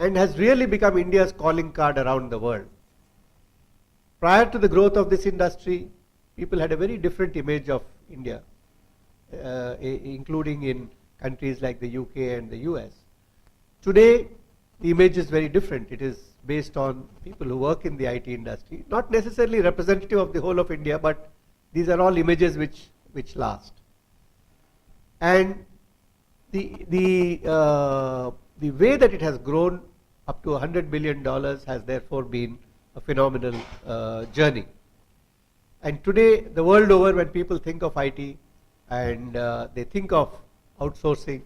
and has really become India's calling card around the world. Prior to the growth of this industry, people had a very different image of India, including in countries like the UK and the US. Today, the image is very different. It is based on people who work in the IT industry, not necessarily representative of the whole of India, but these are all images which last. And the way that it has grown up to $100 billion has therefore been a phenomenal journey. And today, the world over, when people think of IT and they think of outsourcing,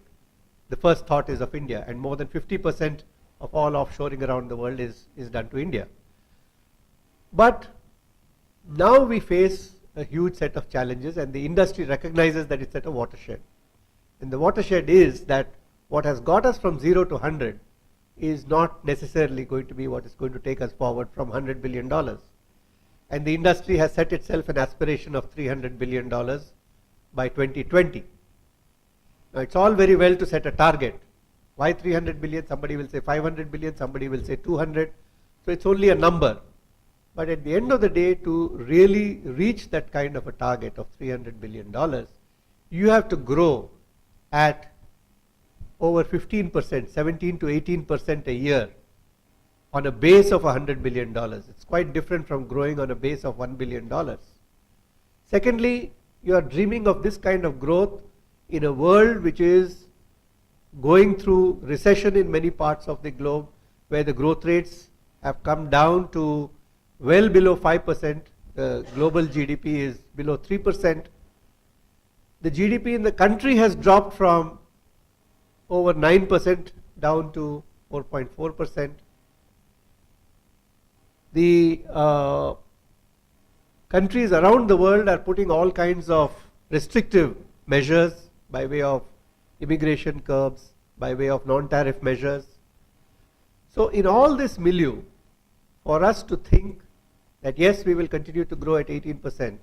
the first thought is of India, and more than 50% of all offshoring around the world is done to India. But now we face a huge set of challenges, and the industry recognizes that it's at a watershed. And the watershed is that what has got us from 0 to 100 is not necessarily going to be what is going to take us forward from $100 billion. And the industry has set itself an aspiration of $300 billion by 2020. Now, it's all very well to set a target. Why 300 billion? Somebody will say 500 billion, somebody will say 200. So it's only a number. But at the end of the day, to really reach that kind of a target of $300 billion, you have to grow at over 15%, 17 to 18% a year on a base of $100 billion. It's quite different from growing on a base of $1 billion. Secondly, you are dreaming of this kind of growth in a world which is going through recession in many parts of the globe, where the growth rates have come down to well below 5%. The global GDP is below 3%. The GDP in the country has dropped from over 9% down to 4.4%. The countries around the world are putting all kinds of restrictive measures by way of immigration curbs, by way of non-tariff measures. So in all this milieu, for us to think that yes, we will continue to grow at 18%,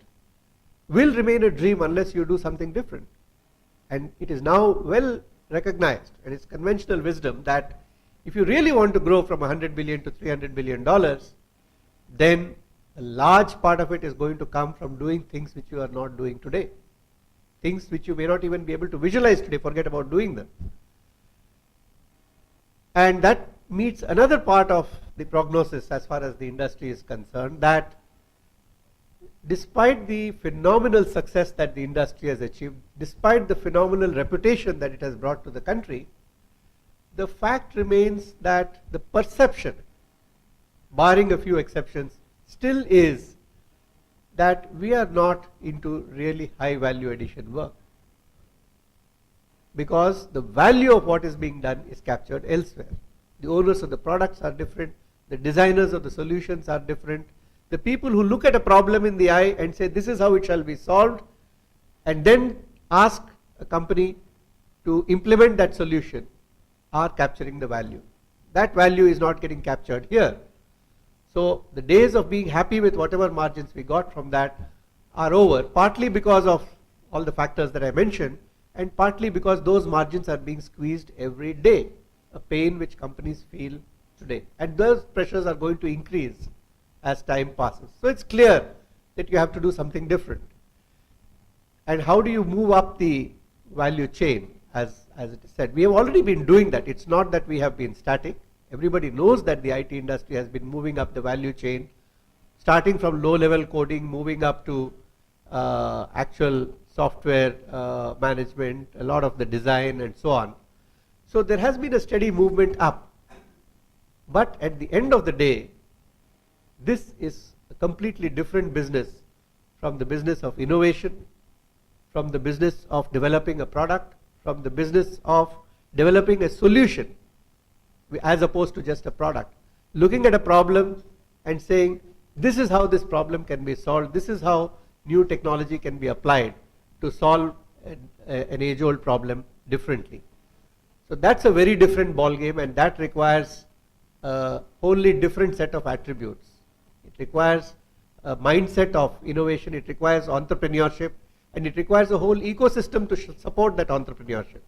will remain a dream unless you do something different. And it is now well recognized, and it's conventional wisdom, that if you really want to grow from $100 billion to $300 billion, then a large part of it is going to come from doing things which you are not doing today. Things which you may not even be able to visualize today, forget about doing them. And that meets another part of the prognosis as far as the industry is concerned, that despite the phenomenal success that the industry has achieved, despite the phenomenal reputation that it has brought to the country, the fact remains that the perception, barring a few exceptions, still is that we are not into really high value addition work, because the value of what is being done is captured elsewhere. The owners of the products are different, the designers of the solutions are different, the people who look at a problem in the eye and say this is how it shall be solved, and then ask a company to implement that solution, are capturing the value. That value is not getting captured here. So the days of being happy with whatever margins we got from that are over, partly because of all the factors that I mentioned, and partly because those margins are being squeezed every day, a pain which companies feel today. And those pressures are going to increase as time passes. So it's clear that you have to do something different. And how do you move up the value chain, as it is said? We have already been doing that. It's not that we have been static. Everybody knows that the IT industry has been moving up the value chain, starting from low-level coding, moving up to actual software management, a lot of the design and so on. So there has been a steady movement up. But at the end of the day, this is a completely different business from the business of innovation, from the business of developing a product, from the business of developing a solution, as opposed to just a product. Looking at a problem and saying, this is how this problem can be solved, this is how new technology can be applied to solve an age-old problem differently. So that's a very different ballgame, and that requires a wholly different set of attributes. It requires a mindset of innovation, it requires entrepreneurship, and it requires a whole ecosystem to support that entrepreneurship.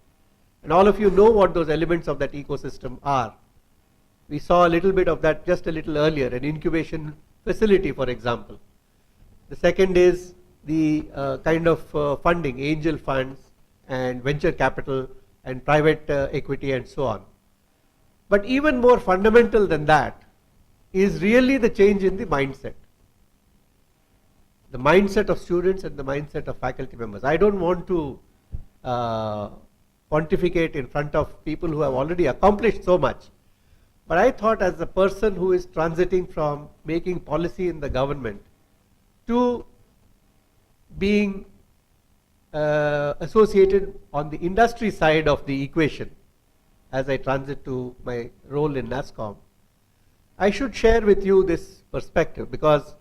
And all of you know what those elements of that ecosystem are. We saw a little bit of that just a little earlier, an incubation facility, for example. The second is the kind of funding, angel funds and venture capital and private equity and so on. But even more fundamental than that is really the change in the mindset. The mindset of students and the mindset of faculty members. I don't want to pontificate in front of people who have already accomplished so much. But I thought, as a person who is transiting from making policy in the government to being associated on the industry side of the equation, as I transit to my role in NASSCOM, I should share with you this perspective, because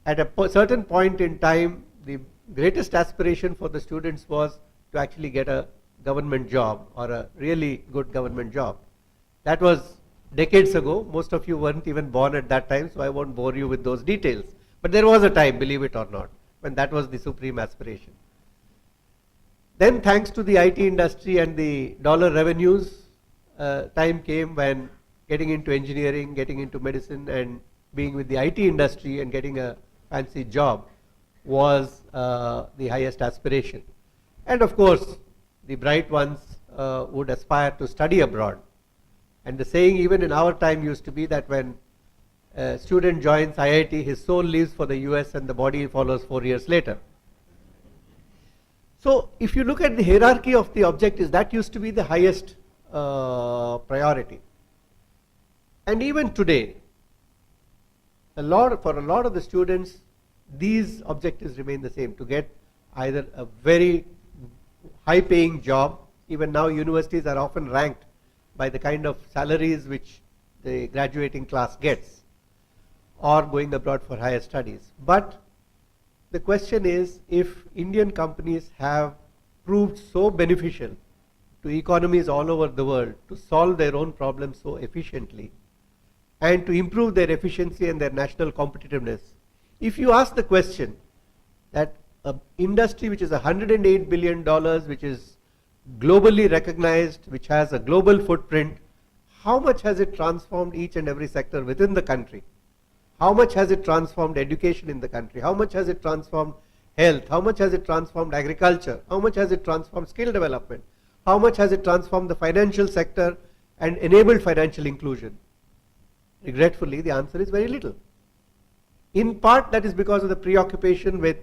at a certain point in time, the greatest aspiration for the students was to actually get a government job, or a really good government job. That was decades ago. Most of you weren't even born at that time, so I won't bore you with those details. But there was a time, believe it or not, when that was the supreme aspiration. Then, thanks to the IT industry and the dollar revenues, time came when getting into engineering, getting into medicine, and being with the IT industry and getting a fancy job was the highest aspiration. And of course, the bright ones would aspire to study abroad. And the saying even in our time used to be that when a student joins IIT, his soul leaves for the US and the body follows 4 years later. So if you look at the hierarchy of the objectives, that used to be the highest priority. And even today, for a lot of the students, these objectives remain the same: to get either a very high-paying job. Even now, universities are often ranked by the kind of salaries which the graduating class gets, or going abroad for higher studies. But the question is, if Indian companies have proved so beneficial to economies all over the world to solve their own problems so efficiently and to improve their efficiency and their national competitiveness, if you ask the question that an industry which is $108 billion, which is globally recognized, which has a global footprint, how much has it transformed each and every sector within the country? How much has it transformed education in the country? How much has it transformed health? How much has it transformed agriculture? How much has it transformed skill development? How much has it transformed the financial sector and enabled financial inclusion? Regretfully, the answer is very little. In part, that is because of the preoccupation with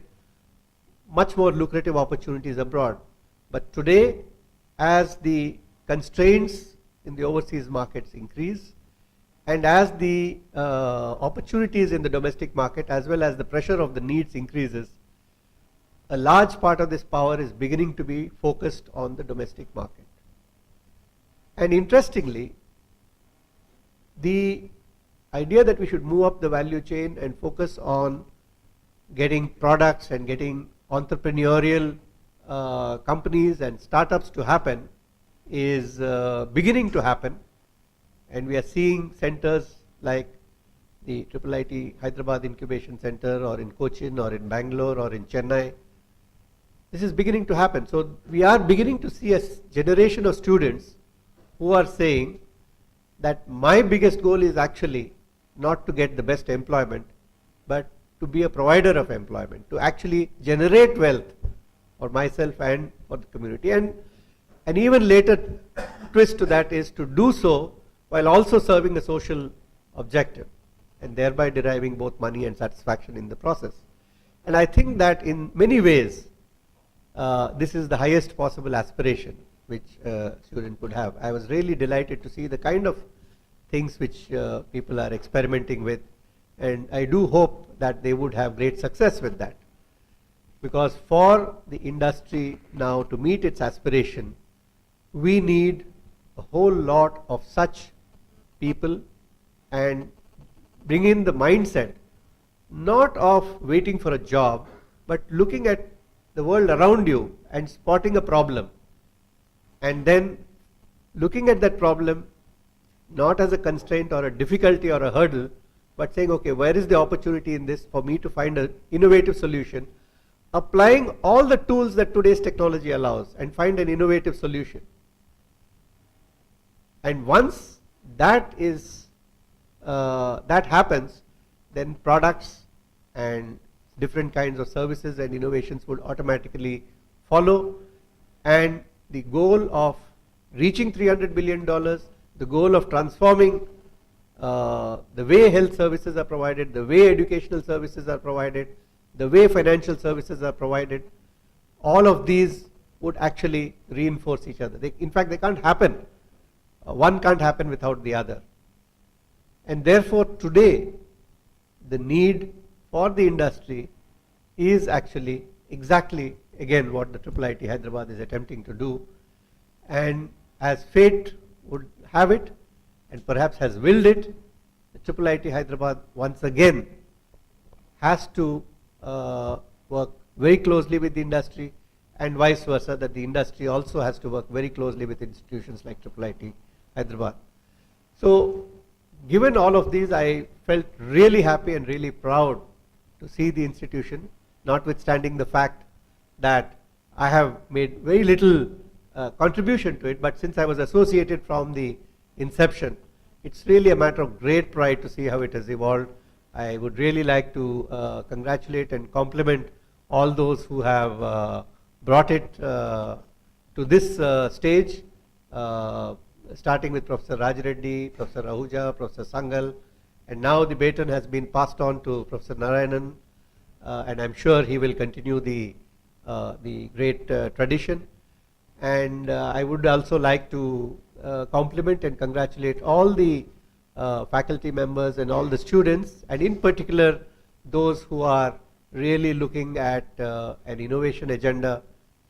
much more lucrative opportunities abroad. But today, as the constraints in the overseas markets increase, and as the opportunities in the domestic market as well as the pressure of the needs increases, a large part of this power is beginning to be focused on the domestic market. And interestingly, the idea that we should move up the value chain and focus on getting products and getting entrepreneurial companies and startups to happen is beginning to happen. And we are seeing centers like the IIIT Hyderabad Incubation Center, or in Cochin, or in Bangalore, or in Chennai. This is beginning to happen. So we are beginning to see a generation of students who are saying that my biggest goal is actually not to get the best employment, but to be a provider of employment, to actually generate wealth for myself and for the community. And an even later twist to that is to do so while also serving a social objective, and thereby deriving both money and satisfaction in the process. And I think that in many ways, this is the highest possible aspiration which a student could have. I was really delighted to see the kind of things which people are experimenting with, and I do hope that they would have great success with that. Because for the industry now to meet its aspiration, we need a whole lot of such people, and bring in the mindset not of waiting for a job, but looking at the world around you and spotting a problem, and then looking at that problem not as a constraint or a difficulty or a hurdle, but saying, okay, where is the opportunity in this for me to find an innovative solution, applying all the tools that today's technology allows and find an innovative solution. And once that is that happens, then products and different kinds of services and innovations would automatically follow, and the goal of reaching $300 billion, the goal of transforming the way health services are provided, the way educational services are provided, the way financial services are provided, all of these would actually reinforce each other. In fact, they can't happen. One can't happen without the other. And therefore, today, the need for the industry is actually exactly, again, what the IIIT Hyderabad is attempting to do. And as fate would have it, and perhaps has willed it, the IIIT Hyderabad once again has to work very closely with the industry, and vice versa, that the industry also has to work very closely with institutions like IIIT Hyderabad. So, given all of these, I felt really happy and really proud to see the institution, notwithstanding the fact that I have made very little contribution to it, but since I was associated from the inception, it's really a matter of great pride to see how it has evolved. I would really like to congratulate and compliment all those who have brought it to this stage, starting with Professor Raj Reddy, Professor Ahuja, Professor Sangal, and now the baton has been passed on to Professor Narayanan, and I'm sure he will continue the great tradition. And I would also like to compliment and congratulate all the faculty members and all the students, and in particular those who are really looking at an innovation agenda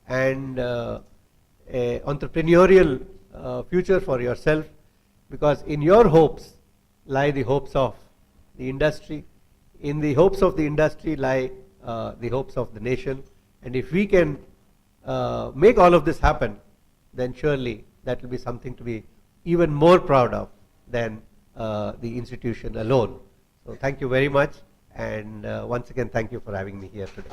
and a entrepreneurial future for yourself, because in your hopes lie the hopes of the industry, in the hopes of the industry lie the hopes of the nation, and if we can make all of this happen, then surely that will be something to be even more proud of than the institution alone. So thank you very much, and once again thank you for having me here today.